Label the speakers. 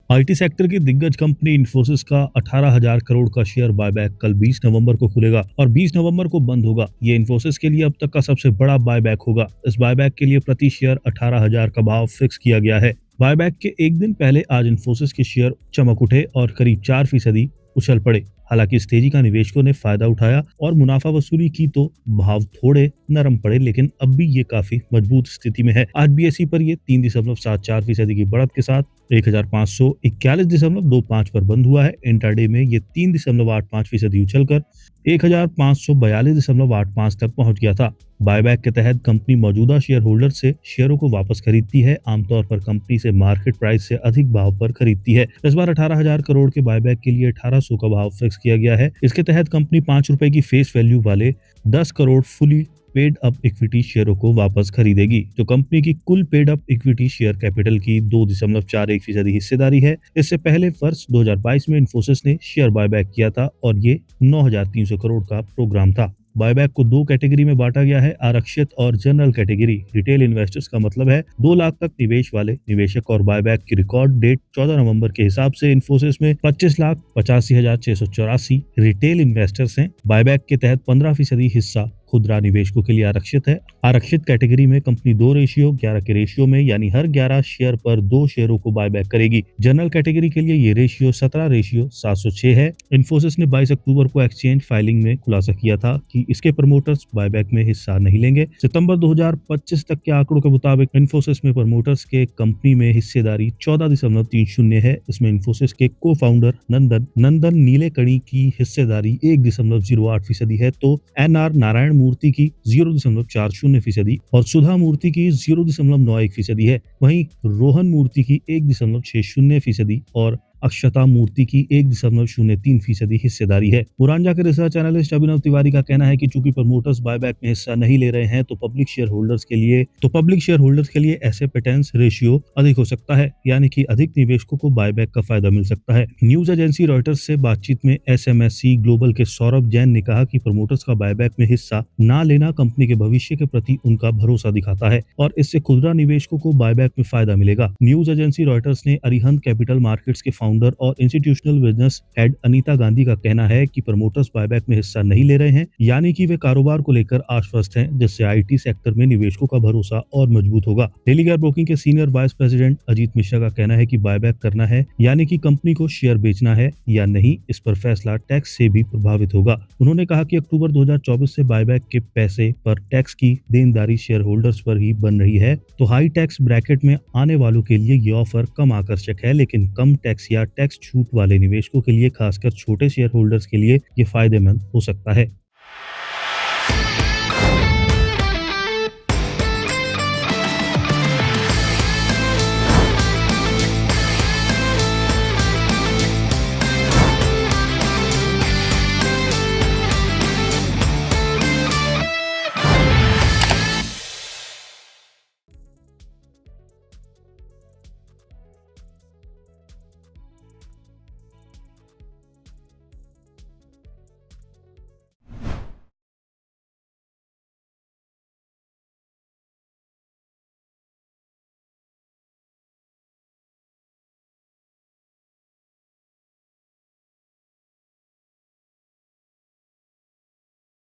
Speaker 1: IT sector की दिग्गज company Infosys का 18,000 करोड़ का शेयर बायबैक कल 20 नवंबर को खुलेगा और 20 नवंबर को बंद होगा। ये इन्फोसिस के लिए अब तक का सबसे बड़ा बायबैक होगा। इस बायबैक के लिए प्रति शेयर 18,000 का भाव फिक्स किया गया है। बायबैक के एक दिन पहले आज इन्फोसिस के शेयर चमक उठे और करीब 4% उछल पड़े। हालांकि इस तेजी का निवेशकों ने फायदा उठाया और मुनाफा वसूली की तो भाव थोड़े नरम पड़े, लेकिन अब भी ये काफी मजबूत स्थिति में है। आज बीएसई पर ये 3.74% की बढ़त के साथ 1541.25 पर बंद हुआ है। इंट्राडे में ये 3.85% उछलकर 1542.85 तक पहुंच गया था। बायबैक के तहत कंपनी मौजूदा शेयर होल्डर से शेयरों को वापस खरीदती है। आमतौर पर कंपनी से मार्केट प्राइस से अधिक भाव पर खरीदती है। इस बार 18,000 करोड़ के बायबैक के लिए 1800 का भाव फिक्स किया गया है। इसके तहत कंपनी ₹5 की फेस वैल्यू वाले 10 crore fully paid up equity शेयरों को वापस खरीदेगी, जो कंपनी की कुल paid up equity share capital की 2.41% हिस्सेदारी है। इससे पहले वर्ष 2022 में इन्फोसिस ने शेयर बायबैक किया था और ये 9,300 करोड़ का प्रोग्राम था। बायबैक को दो कैटेगरी में बांटा गया है, आरक्षित और जनरल कैटेगरी। रिटेल इन्वेस्टर्स का मतलब है 2 लाख तक निवेश वाले निवेशक और बायबैक की रिकॉर्ड डेट 14 नवंबर के हिसाब से इन्फोसिस में 25,85,684 रिटेल इन्वेस्टर्स हैं। बायबैक के तहत 15% हिस्सा खुदरा निवेशकों के लिए आरक्षित है। आरक्षित कैटेगरी में कंपनी 2:11 के रेशियो में, यानी हर 11 शेयर पर 2 शेयरों को बायबैक करेगी। जनरल कैटेगरी के लिए ये रेशियो 17:706 है। इन्फोसिस ने 22 अक्टूबर को एक्सचेंज फाइलिंग में खुलासा किया था कि इसके प्रमोटर्स बायबैक में हिस्सा नहीं लेंगे। सितंबर 2025 तक के आंकड़ों के मुताबिक इन्फोसिस में प्रमोटर्स के कंपनी में हिस्सेदारी 14.30 है। इसमें इन्फोसिस के को फाउंडर नंदन नीलेकणी की हिस्सेदारी 1.08% है, तो एनआर नारायण मूर्ति की 0.40% और सुधा मूर्ति की 0.91% है। वहीं रोहन मूर्ति की 1.60% और अक्षता मूर्ति की 1.03% हिस्सेदारी है। मुरांजा के रिसर्च एनालिस्ट अभिनव तिवारी का कहना है कि चूंकि प्रमोटर्स बायबैक में हिस्सा नहीं ले रहे हैं, तो पब्लिक शेयर होल्डर्स के लिए एक्सेप्टेंस रेशियो अधिक हो सकता है, यानी कि अधिक निवेशकों को बायबैक का फायदा मिल सकता है। न्यूज एजेंसी रॉयटर्स से बातचीत में एसएमएससी ग्लोबल के सौरभ जैन ने कहा कि प्रमोटर्स का बायबैक में हिस्सा न लेना कंपनी के भविष्य के प्रति उनका भरोसा दिखाता है और इससे खुदरा निवेशकों को बायबैक में फायदा मिलेगा। न्यूज एजेंसी रॉयटर्स ने अरिहंत कैपिटल मार्केट्स के फाउंडर और institutional business head Anita Gandhi का कहना है कि प्रमोटर्स बायबैक में हिस्सा नहीं ले रहे हैं, यानी कि वे कारोबार को लेकर आश्वस्त हैं, जिससे आईटी सेक्टर में निवेशकों का भरोसा और मजबूत होगा। डेलीगेयर ब्रोकिंग के senior vice president Ajit Mishra का कहना है कि बायबैक करना है, यानी कि कंपनी को शेयर बेचना है या नहीं, इस पर फैसला टैक्स से भी प्रभावित होगा। उन्होंने कहा कि अक्टूबर 2024 से बायबैक के पैसे पर टैक्स की देनदारी शेयर होल्डर्स पर ही बन रही है, तो हाई टैक्स ब्रैकेट में आने वालों के लिए ये ऑफर कम आकर्षक है, लेकिन कम टैक्स या टैक्स छूट वाले निवेशकों के लिए, खासकर छोटे शेयर होल्डर्स के लिए, ये फायदेमंद हो सकता है।